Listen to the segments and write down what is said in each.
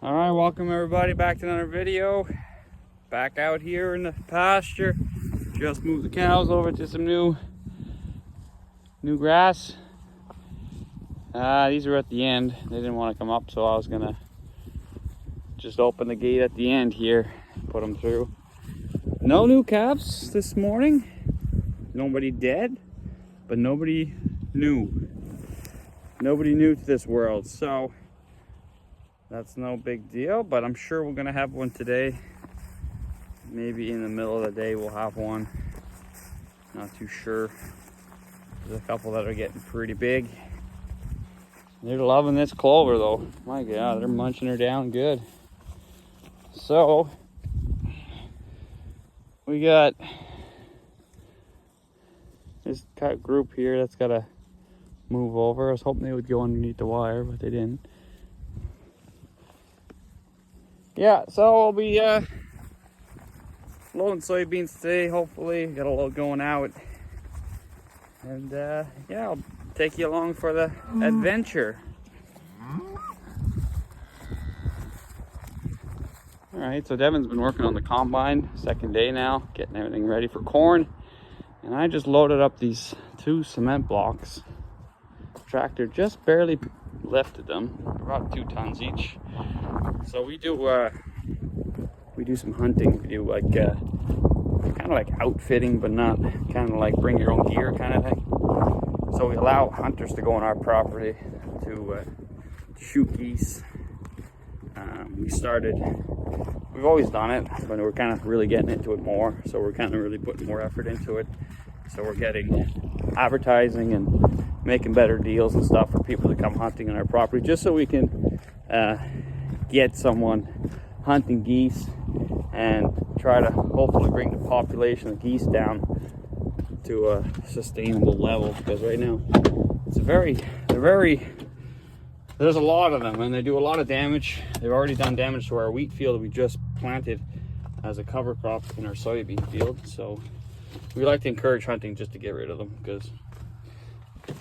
All right, welcome everybody back to another video. Back out here in the pasture. Just moved the cows over to some new grass. These are at the end. They didn't want to come up, so I was gonna just open the gate at the end here, put them through. No new calves this morning. Nobody dead, but nobody new. Nobody new to this world, so that's no big deal. But I'm sure we're gonna have one today. Maybe in the middle of the day we'll have one. Not too sure. There's a couple that are getting pretty big. They're loving this clover though. My God, they're munching her down good. So we got this group here that's gotta move over. I was hoping they would go underneath the wire, but they didn't. Yeah, so we'll be loading soybeans today, hopefully. Got a load going out. And yeah, I'll take you along for the adventure. All right, so Devin's been working on the combine, second day now, getting everything ready for corn. And I just loaded up these 2 cement blocks. Tractor just barely lifted them, about 2 tons each. So we do some hunting. We do like kind of like outfitting, but not kind of like bring your own gear kind of thing. So we allow hunters to go on our property to shoot geese. We've always done it, but we're kind of really getting into it more. So we're kind of really putting more effort into it. So we're getting advertising and making better deals and stuff for people to come hunting on our property, just so we can get someone hunting geese and try to hopefully bring the population of geese down to a sustainable level, because right now there's a lot of them and they do a lot of damage. They've already done damage to our wheat field that we just planted as a cover crop in our soybean field. So we like to encourage hunting just to get rid of them, because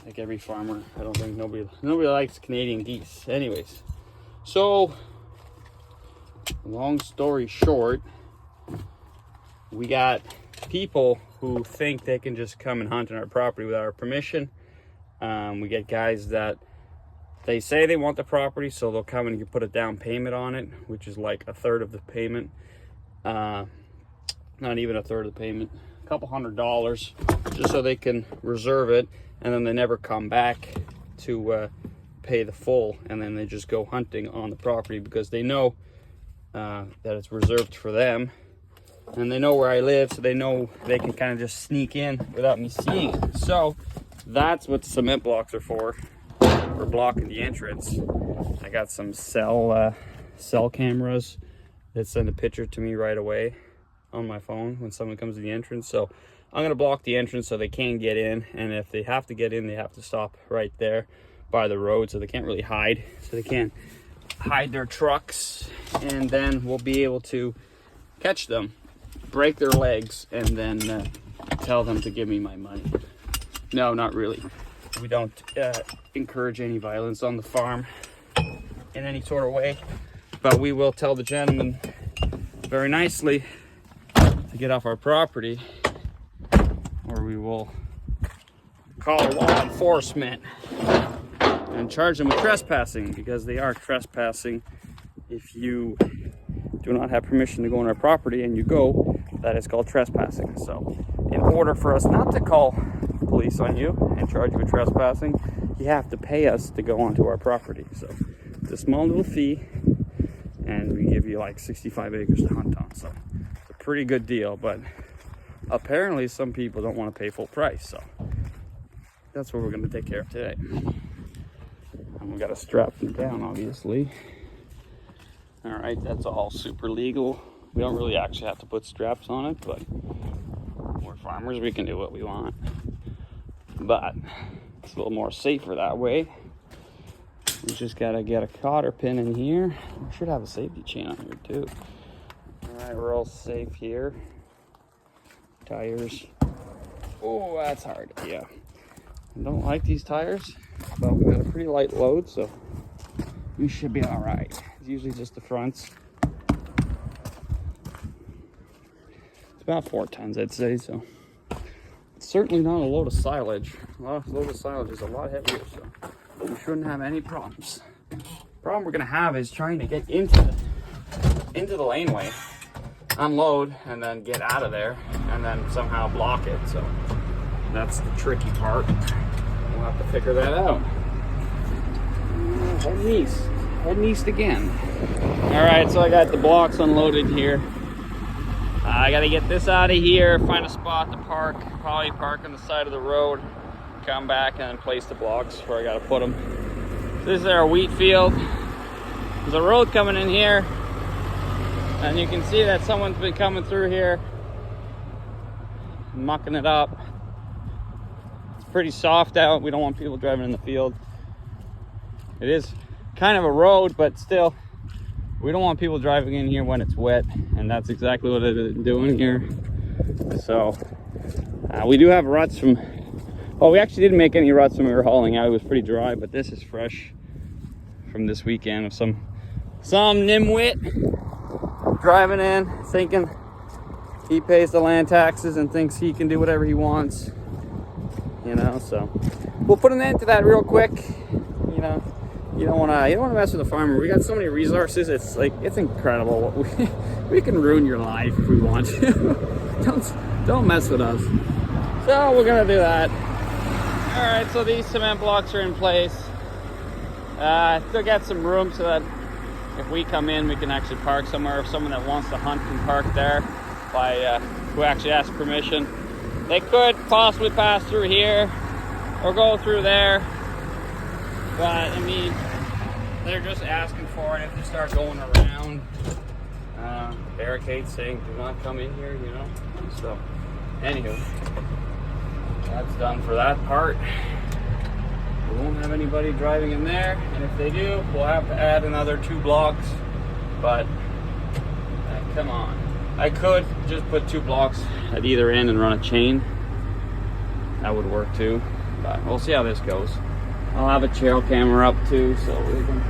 like every farmer, I don't think nobody likes Canadian geese. Anyways, so long story short, we got people who think they can just come and hunt on our property without our permission. We get guys that they say they want the property, so they'll come and you put a down payment on it, which is like a third of the payment. Not even a third of the payment, a couple $100, just so they can reserve it, and then they never come back to pay the full, and then they just go hunting on the property because they know that it's reserved for them, and they know where I live, so they know they can kind of just sneak in without me seeing it. So that's what cement blocks are for blocking the entrance. I got some cell cameras that send a picture to me right away on my phone when someone comes to the entrance. So I'm gonna block the entrance so they can't get in, and if they have to get in, they have to stop right there by the road, so they can't really hide, so they can't hide their trucks, and then we'll be able to catch them, break their legs, and then tell them to give me my money. No, not really. We don't encourage any violence on the farm in any sort of way, but we will tell the gentleman very nicely to get off our property, or we will call law enforcement and charge them with trespassing, because they are trespassing. If you do not have permission to go on our property and you go, that is called trespassing. So in order for us not to call police on you and charge you with trespassing, you have to pay us to go onto our property. So it's a small little fee, and we give you like 65 acres to hunt on. So it's a pretty good deal, but apparently some people don't want to pay full price. So that's what we're going to take care of today. And we got to strap them down, obviously. All right, that's all super legal. We don't really actually have to put straps on it, but we're farmers, we can do what we want. But it's a little more safer that way. We just gotta get a cotter pin in here. We should have a safety chain on here too. All right, we're all safe here. Tires. Oh, that's hard. Yeah, I don't like these tires, but we got a pretty light load, so we should be all right. It's usually just the fronts. It's about 4 tons, I'd say, so it's certainly not a load of silage. A load of silage is a lot heavier, so we shouldn't have any problems. The problem we're gonna have is trying to get into the laneway, unload, and then get out of there, and then somehow block it. So that's the tricky part. We'll have to figure that out. Heading east again. All right, so I got the blocks unloaded here. I gotta get this out of here, find a spot to park, probably park on the side of the road, come back and then place the blocks where I gotta put them. This is our wheat field. There's a road coming in here, and you can see that someone's been coming through here, mucking it up. It's pretty soft out. We don't want people driving in the field. It is kind of a road, but still, we don't want people driving in here when it's wet, and that's exactly what they're doing here. So we do have ruts from, well, we actually didn't make any ruts when we were hauling out. It was pretty dry, but this is fresh from this weekend of some nimwit driving in thinking he pays the land taxes and thinks he can do whatever he wants, you know. So we'll put an end to that real quick. You don't want to mess with a farmer. We got so many resources. It's like, it's incredible what we can ruin your life if we want to. don't mess with us. So we're gonna do that. All right, so these cement blocks are in place. Still got some room so that if we come in, we can actually park somewhere. If someone that wants to hunt can park there, who actually asks permission. They could possibly pass through here or go through there. But I mean, they're just asking for it. If they start going around barricades saying do not come in here, you know. So anywho, that's done for that part. We won't have anybody driving in there, and if they do, we'll have to add another 2 blocks. But come on, I could just put 2 blocks at either end and run a chain. That would work too, but we'll see how this goes. I'll have a trail camera up too, so we can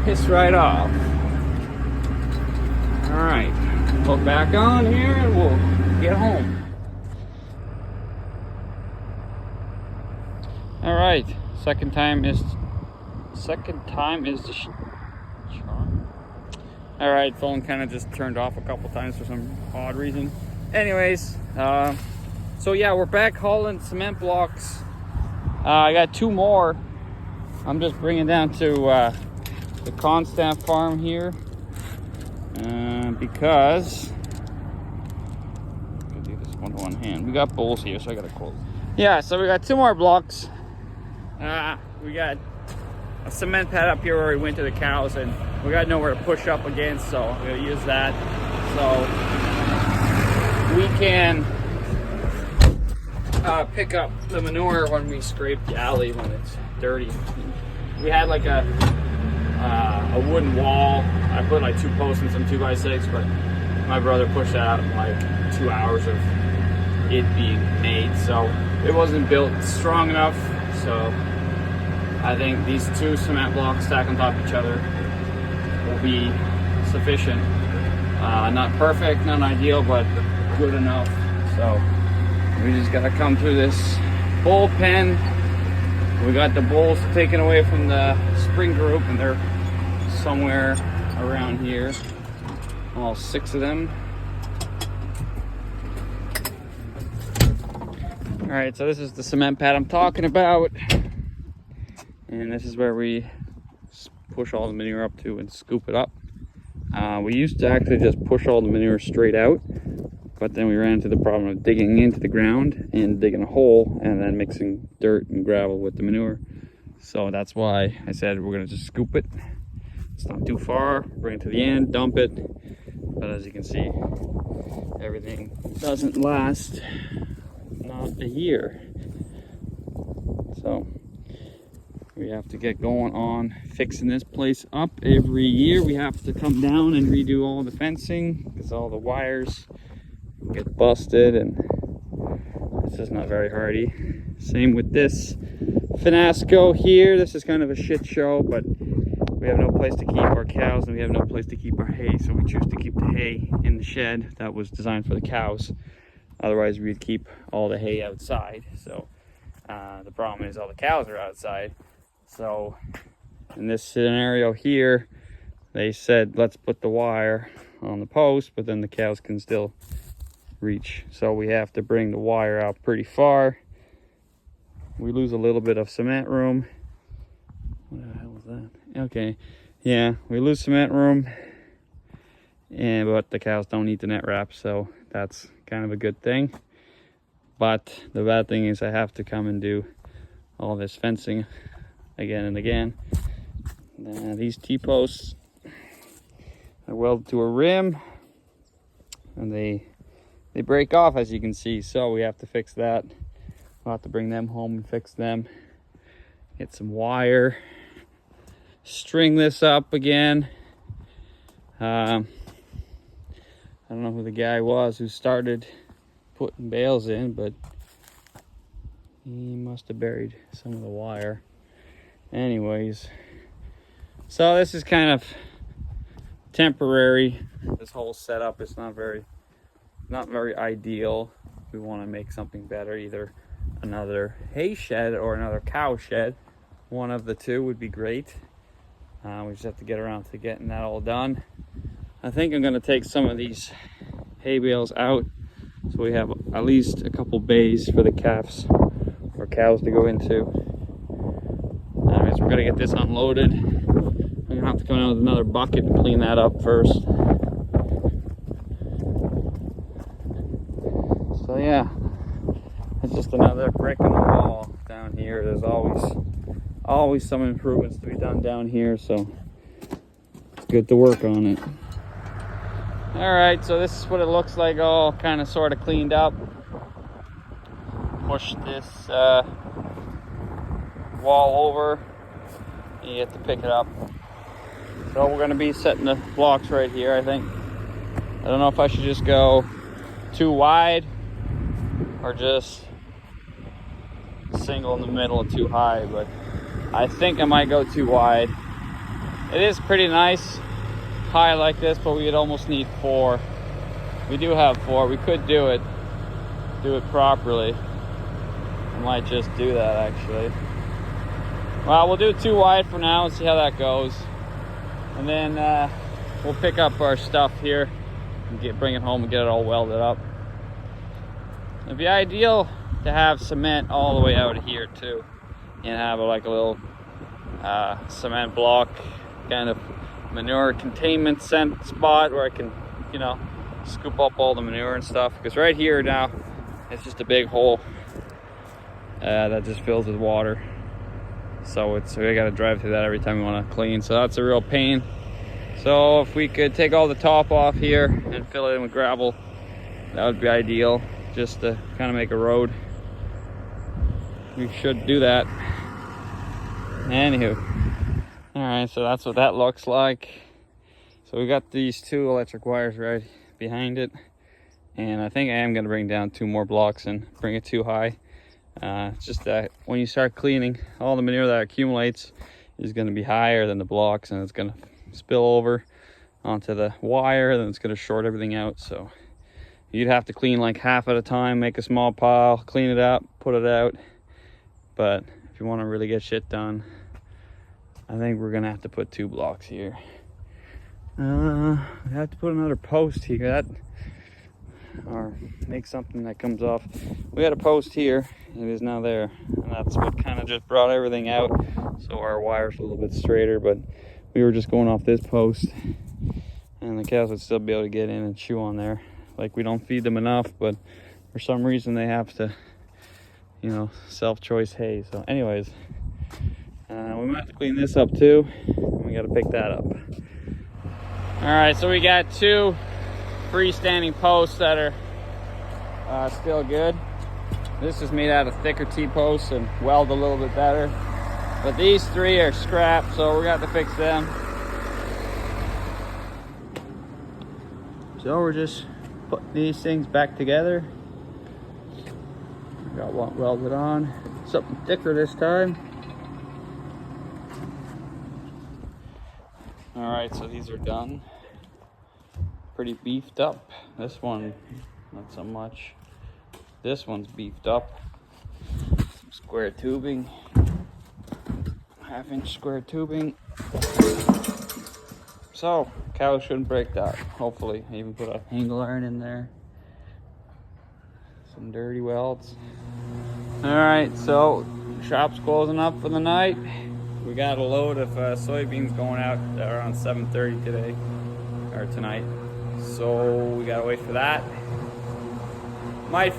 piss right off. All right, hook back on here and we'll get home. All right, second time is the charm. All right, phone kind of just turned off a couple times for some odd reason. Anyways, so yeah, we're back hauling cement blocks. I got 2 more. I'm just bringing down to the Constant farm here because I'll do this one to one hand. We got bowls here, so I gotta close. Yeah, so we got 2 more blocks. We got a cement pad up here where we went to the cows, and we got nowhere to push up against, so we'll use that. So we can pick up the manure when we scrape the alley when it's dirty. We had like a wooden wall. I put like 2 posts and some 2x6, but my brother pushed that out in like 2 hours of it being made, so it wasn't built strong enough. So I think these 2 cement blocks stacked on top of each other will be sufficient. Not perfect, not ideal, but good enough. So we just gotta come through this bull pen. We got the bulls taken away from the spring group, and they're somewhere around here. All 6 of them. All right, so this is the cement pad I'm talking about. And this is where we push all the manure up to and scoop it up. We used to actually just push all the manure straight out, but then we ran into the problem of digging into the ground and digging a hole and then mixing dirt and gravel with the manure. So that's why I said we're gonna just scoop it. It's not too far, bring it to the end, dump it. But as you can see, everything doesn't last not a year. So we have to get going on fixing this place up. Every year we have to come down and redo all the fencing because all the wires get busted, and it's just not very hardy. Same with this Finasco here. This is kind of a shit show, but we have no place to keep our cows and we have no place to keep our hay, so we choose to keep the hay in the shed that was designed for the cows. Otherwise we'd keep all the hay outside. So the problem is all the cows are outside. So in this scenario here, they said let's put the wire on the post, but then the cows can still reach, so we have to bring the wire out pretty far. We lose a little bit of cement room. What the hell was that? Okay, yeah, we lose cement room, but the cows don't eat the net wrap, so that's kind of a good thing. But the bad thing is I have to come and do all this fencing again and again. These T-posts are welded to a rim, and they break off, as you can see, so we have to fix that. We'll have to bring them home and fix them. Get some wire, string this up again. I don't know who the guy was who started putting bales in, but he must have buried some of the wire. Anyways, so this is kind of temporary. This whole setup is not very ideal. We want to make something better, either another hay shed or another cow shed. One of the two would be great. We just have to get around to getting that all done. I think I'm going to take some of these hay bales out so we have at least a couple bays for the calves or cows to go into. Anyways, we're going to get this unloaded. I'm going to have to come out with another bucket and clean that up first. So yeah, it's just another brick in the wall down here. There's always some improvements to be done down here, so it's good to work on it. All right, so this is what it looks like, all kind of sort of cleaned up. Push this wall over, and you have to pick it up. So we're gonna be setting the blocks right here, I think. I don't know if I should just go too wide or just single in the middle and too high, but I think I might go too wide. It is pretty nice high like this, but we'd almost need 4. We do have 4. We could do it properly. I might just do that actually. Well, we'll do it too wide for now and see how that goes, and then we'll pick up our stuff here and bring it home and get it all welded up. It'd be ideal to have cement all the way out of here too, and have like a little cement block kind of manure containment spot where I can, you know, scoop up all the manure and stuff, because right here now it's just a big hole that just fills with water, so we got to drive through that every time we want to clean, so that's a real pain. So if we could take all the top off here and fill it in with gravel, that would be ideal, just to kind of make a road. We should do that. Anywho, all right, so that's what that looks like. So we got these 2 electric wires right behind it, and I think I am going to bring down 2 more blocks and bring it too high. It's just that when you start cleaning, all the manure that accumulates is going to be higher than the blocks, and it's going to spill over onto the wire, then it's going to short everything out. So you'd have to clean like half at a time, make a small pile, clean it up, put it out. But if you want to really get shit done, I think we're gonna have to put 2 blocks here. We have to put another post here, or make something that comes off. We had a post here, it is now there, and that's what kind of just brought everything out, so our wire's a little bit straighter. But we were just going off this post, and the cows would still be able to get in and chew on there. Like, we don't feed them enough, but for some reason they have to, you know, self-choice hay. So anyways, we might have to clean this up too, and we got to pick that up. All right, so we got 2 freestanding posts that are still good. This is made out of thicker T-posts and weld a little bit better, but these 3 are scrap, so we're gonna have to fix them. So we're just putting these things back together. Got one welded on, something thicker this time. All right, so these are done. Pretty beefed up. This one, not so much. This one's beefed up. Some square tubing. 1/2-inch square tubing. So, cows shouldn't break that, hopefully. I even put a angle iron in there. Some dirty welds. Alright, so shop's closing up for the night. We got a load of soybeans going out around 7:30 today, or tonight. So we gotta wait for that. Might